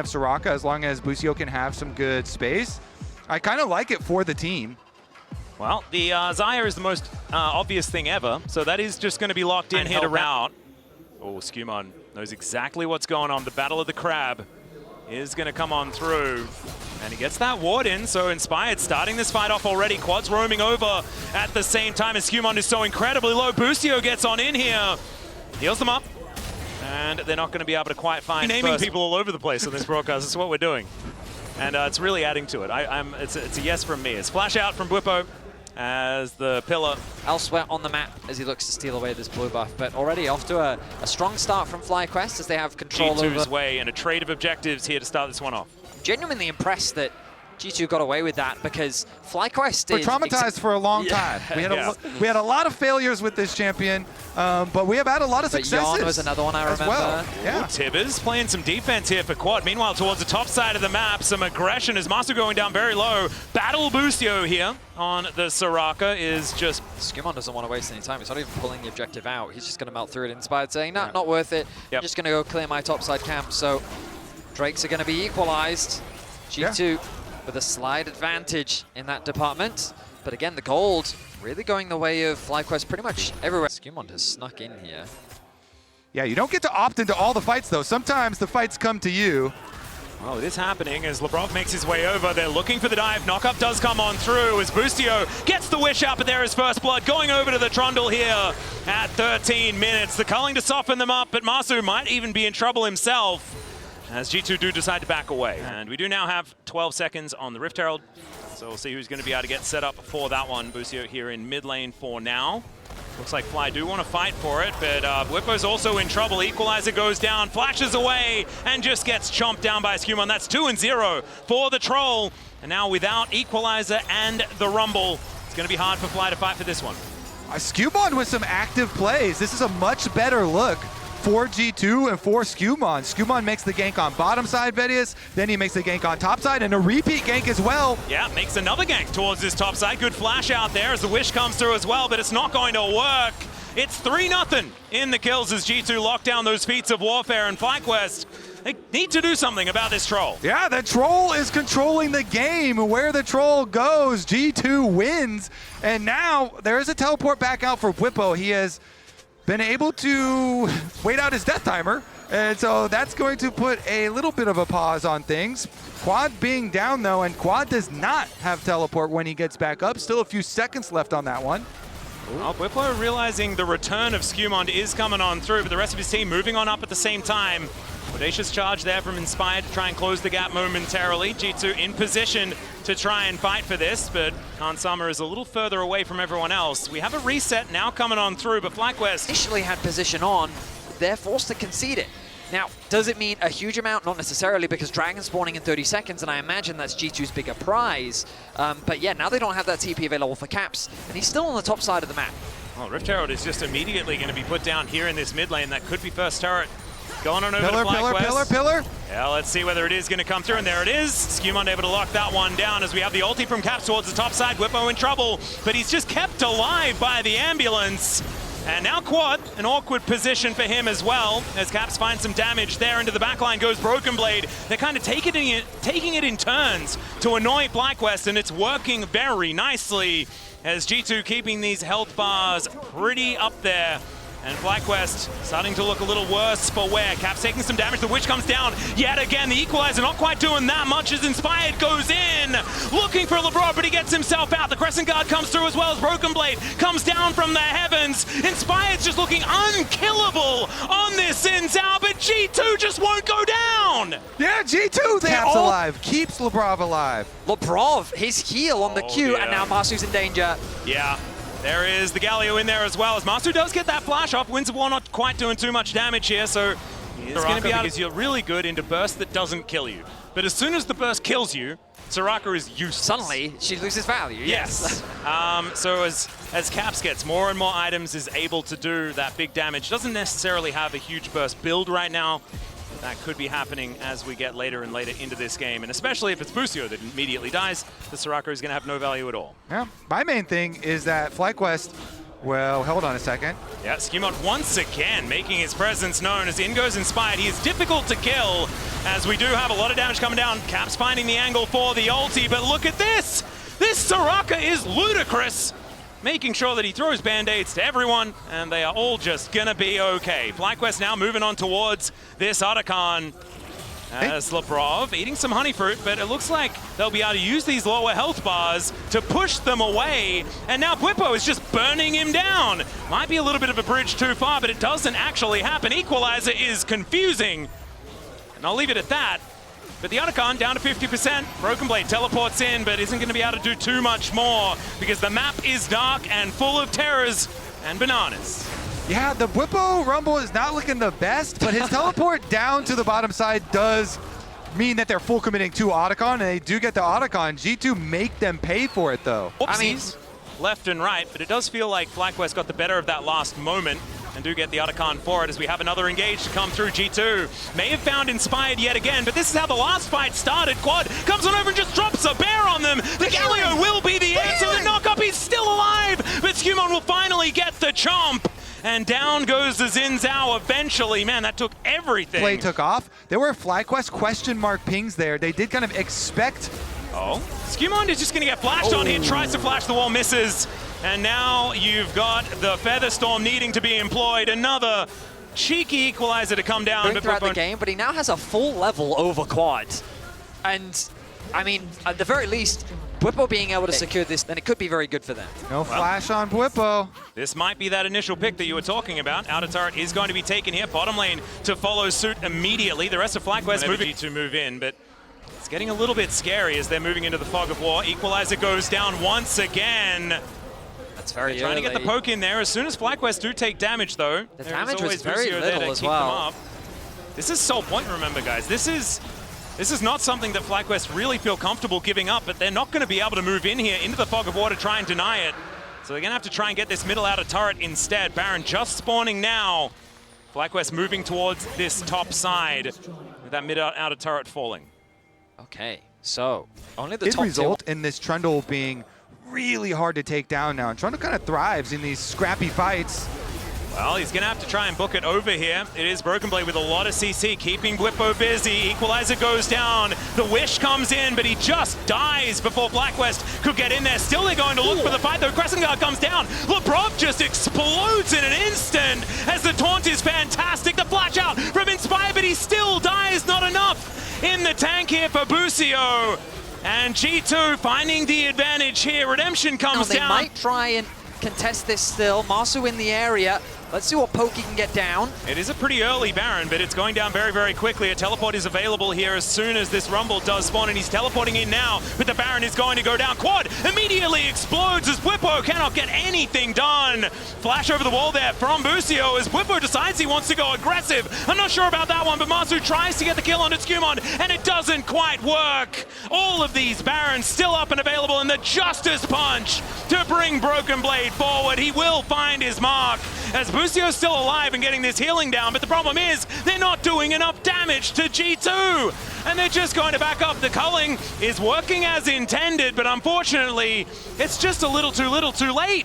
of Soraka, as long as Busio can have some good space. I kind of like it for the team. Well, the Xayah is the most obvious thing ever, so that is just going to be locked in here to route. Oh, Skewmon knows exactly what's going on. The Battle of the Crab is going to come on through. And he gets that ward in, so Inspired starting this fight off already. Quad's roaming over at the same time as Skewmon is so incredibly low. Busio gets on in here, heals them up, and they're not going to be able to quite find naming people all over the place on this broadcast. That's what we're doing. And it's really adding to it. It's a yes from me. It's flash out from Bwipo as the pillar. Elsewhere on the map as he looks to steal away this blue buff, but already off to a strong start from FlyQuest as they have control G2's over. way and a trade of objectives here to start this one off. Genuinely impressed that G2 got away with that because FlyQuest We're is traumatized for a long time. We had a lot of failures with this champion, but we have had a lot of successes. Yon was another one I remember. Well. Yeah. Ooh, Tibbers playing some defense here for Quad. Meanwhile, towards the top side of the map, some aggression as Master going down very low. Battle Busio here on the Soraka is just... Skewmon doesn't want to waste any time. He's not even pulling the objective out. He's just going to melt through it. Inspired saying, nah, not worth it. I'm just going to go clear my topside camp. So Drakes are going to be equalized. G2 with a slight advantage in that department. But again, the gold really going the way of FlyQuest pretty much everywhere. Skewmon has snuck in here. Yeah, you don't get to opt into all the fights, though. Sometimes the fights come to you. Oh, it is happening as Labrov makes his way over. They're looking for the dive. Knockup does come on through as Busio gets the wish out, but there is first blood going over to the Trundle here at 13 minutes. The culling to soften them up, but Masu might even be in trouble himself as G2 do decide to back away. And we do now have 12 seconds on the Rift Herald, so we'll see who's going to be able to get set up for that one. Busio here in mid lane for now. Looks like Fly do want to fight for it, but Bwipo's also in trouble. Equalizer goes down, flashes away, and just gets chomped down by Skewmon. That's 2-0 for the Troll. And now without Equalizer and the Rumble, it's going to be hard for Fly to fight for this one. Skewmon with some active plays. This is a much better look for G2 and for Skewmon. Skewmon makes the gank on bottom side Vedius, then he makes the gank on top side, and a repeat gank as well. Yeah, makes another gank towards this top side. Good flash out there as the wish comes through as well, but it's not going to work. It's 3-0 in the kills as G2 lock down those feats of warfare, and FlyQuest, they need to do something about this Troll. Yeah, the Troll is controlling the game. Where the Troll goes, G2 wins. And now there is a teleport back out for Bwipo. He has been able to wait out his death timer, and so that's going to put a little bit of a pause on things. Quad being down though, and Quad does not have teleport when he gets back up. Still a few seconds left on that one. Well, Bwipo realizing the return of Skewmon is coming on through, but the rest of his team moving on up at the same time. Audacious charge there from Inspired to try and close the gap momentarily. G2 in position to try and fight for this, but Khan Summer is a little further away from everyone else. We have a reset now coming on through, but FlyQuest initially had position on. They're forced to concede it. Now, does it mean a huge amount? Not necessarily, because Dragon spawning in 30 seconds, and I imagine that's G2's bigger prize. But yeah, now they don't have that TP available for Caps, and he's still on the top side of the map. Well, Rift Herald is just immediately going to be put down here in this mid lane. That could be first turret. Going on over Pillar, to FlyQuest. pillar. Yeah, let's see whether it is going to come through, and there it is. Skewmon able to lock that one down as we have the ulti from Caps towards the top side. Bwipo in trouble, but he's just kept alive by the ambulance. And now Quad, an awkward position for him as well, as Caps finds some damage there. Into the backline goes Broken Blade. They're kind of taking it in turns to annoy FlyQuest, and it's working very nicely as G2 keeping these health bars pretty up there. And FlyQuest starting to look a little worse for wear. Caps taking some damage. The Witch comes down yet again. The Equalizer not quite doing that much as Inspired goes in. Looking for Labrov, but he gets himself out. The Crescent Guard comes through as well as Broken Blade comes down from the heavens. Inspired's just looking unkillable on this Sin's out, but G2 just won't go down. Yeah, G2, Caps alive. Keeps Labrov alive. Labrov, his heal on the Q, and now Masu's in danger. Yeah. There is the Galio in there as well, as Masu does get that flash off. Winds of War not quite doing too much damage here, so he's going to be out because you're really good into burst that doesn't kill you. But as soon as the burst kills you, Soraka is useless. Suddenly, she loses value, yes. So as Caps gets more and more items, is able to do that big damage. Doesn't necessarily have a huge burst build right now. That could be happening as we get later and later into this game. And especially if it's Busio that immediately dies, the Soraka is going to have no value at all. Yeah, my main thing is that FlyQuest, well, hold on a second. Yeah, Skewmon once again making his presence known as in goes Inspired. He is difficult to kill, as we do have a lot of damage coming down. Cap's finding the angle for the ulti, but look at this! This Soraka is ludicrous! Making sure that he throws band-aids to everyone, and they are all just gonna be okay. FlyQuest now moving on towards this Otacon. As Lebrov eating some honey fruit, but it looks like they'll be able to use these lower health bars to push them away. And now Bwipo is just burning him down. Might be a little bit of a bridge too far, but it doesn't actually happen. Equalizer is confusing. And I'll leave it at that. But the Otacon down to 50%. Broken Blade teleports in, but isn't going to be able to do too much more because the map is dark and full of terrors and bananas. Yeah, the Bwipo Rumble is not looking the best, but his teleport down to the bottom side does mean that they're full committing to Otacon, and they do get the Otacon. G2 make them pay for it, though. Oopsies. I mean, left and right, but it does feel like FlyQuest got the better of that last moment and do get the Otacon for it as we have another engage to come through. G2 may have found Inspired yet again, but this is how the last fight started. Quad comes on over and just drops a bear on them. The Galio will be the answer. The knock-up, he's still alive, but Skewmon will finally get the chomp. And down goes the Xin Zhao eventually. Man, that took everything. Play took off. There were FlyQuest question mark pings there. They did kind of expect. Oh, Skewmon is just going to get flashed on here, tries to flash the wall, misses. And now you've got the Feather Storm needing to be employed. Another cheeky equalizer to come down. Throughout the game, but he now has a full level over Quad. And, I mean, at the very least, Bwipo being able to secure this, then it could be very good for them. No flash on Bwipo. This might be that initial pick that you were talking about. Outer turret is going to be taken here. Bottom lane to follow suit immediately. The rest of FlyQuest moving to move in, but it's getting a little bit scary as they're moving into the fog of war. Equalizer goes down once again. That's very trying to get the poke in there. As soon as FlyQuest do take damage, though, the damage was very little as well. This is sole point, remember, guys. This is not something that FlyQuest really feel comfortable giving up, but they're not going to be able to move in here into the fog of war to try and deny it. So they're going to have to try and get this middle outer turret instead. Baron just spawning now. FlyQuest moving towards this top side with that mid outer turret falling. Okay, so only the Did top result in this Trundle being really hard to take down now. And Trundle kind of thrives in these scrappy fights. Well, he's going to have to try and book it over here. It is Broken Blade with a lot of CC, keeping Bwipo busy. Equalizer goes down. The Wish comes in, but he just dies before FlyQuest could get in there. Still, they're going to look for the fight, though. Crescent Guard comes down. Lebrov just explodes in an instant as the taunt is fantastic. The flash out from Inspire, but he still dies. Not enough in the tank here for Busio. And G2 finding the advantage here. Redemption comes down. They might try and contest this still. Marsu in the area. Let's see what Pokey can get down. It is a pretty early Baron, but it's going down very, very quickly. A teleport is available here as soon as this Rumble does spawn, and he's teleporting in now, but the Baron is going to go down. Quad immediately explodes as Bwipo cannot get anything done. Flash over the wall there from Busio as Bwipo decides he wants to go aggressive. I'm not sure about that one, but Marsu tries to get the kill on Skewmon, and it doesn't quite work. All of these Barons still up and available, and the Justice Punch to bring Broken Blade forward. He will find his mark as Busio's still alive and getting this healing down, but the problem is they're not doing enough damage to G2, and they're just going to back up. The culling is working as intended, but unfortunately, it's just a little too late.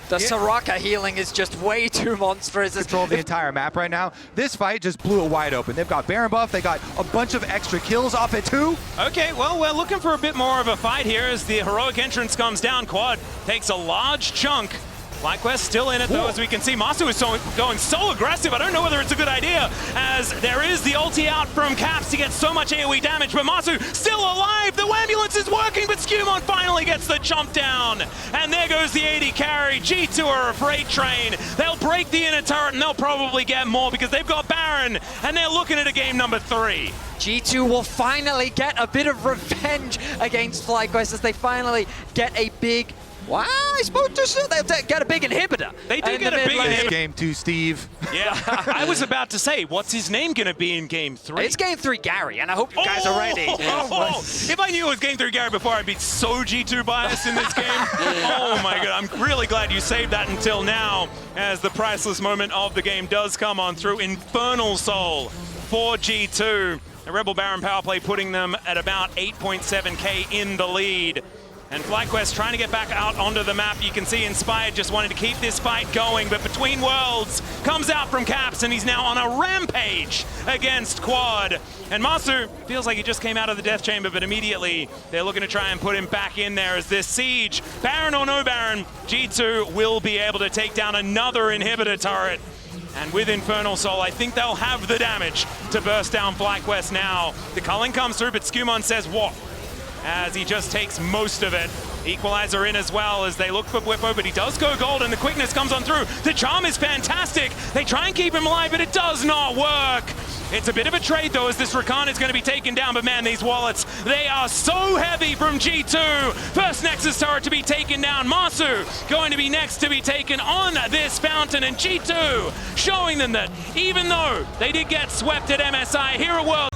The Soraka healing is just way too monstrous. Control the entire map right now. This fight just blew it wide open. They've got Baron buff. They got a bunch of extra kills off it too. Okay, well, we're looking for a bit more of a fight here as the heroic entrance comes down. Quad takes a large chunk. FlyQuest still in it, though, as we can see. Masu is going so aggressive. I don't know whether it's a good idea, as there is the ulti out from Caps to get so much AoE damage, but Masu still alive. The ambulance is working, but Skewmon finally gets the chomp down. And there goes the AD carry. G2 are a freight train. They'll break the inner turret, and they'll probably get more because they've got Baron, and they're looking at a game number 3. G2 will finally get a bit of revenge against FlyQuest as they finally get a big... Wow, I suppose they'll get a big inhibitor. They do get a big inhibitor. Game 2, Steve. Yeah, I was about to say, what's his name going to be in Game 3? It's Game 3 Gary, and I hope you guys are ready. If I knew it was Game 3 Gary before, I'd be so G2 biased in this game. Oh my god, I'm really glad you saved that until now, as the priceless moment of the game does come on through. Infernal Soul for G2. The Rebel Baron power play putting them at about 8.7k in the lead. And FlyQuest trying to get back out onto the map. You can see Inspired just wanted to keep this fight going, but Between Worlds comes out from Caps, and he's now on a rampage against Quad. And Masu feels like he just came out of the death chamber, but immediately they're looking to try and put him back in there as this siege, Baron or no Baron, G2 will be able to take down another inhibitor turret. And with Infernal Soul, I think they'll have the damage to burst down FlyQuest now. The culling comes through, but Skumon says what? As he just takes most of it. Equalizer in as well as they look for Whippo, but he does go gold and the quickness comes on through. The charm is fantastic. They try and keep him alive, but it does not work. It's a bit of a trade though, as this Rakan is going to be taken down, but man, these wallets, they are so heavy from G2. First Nexus turret to be taken down. Masu going to be next to be taken on this fountain, and G2 showing them that even though they did get swept at MSI here at World,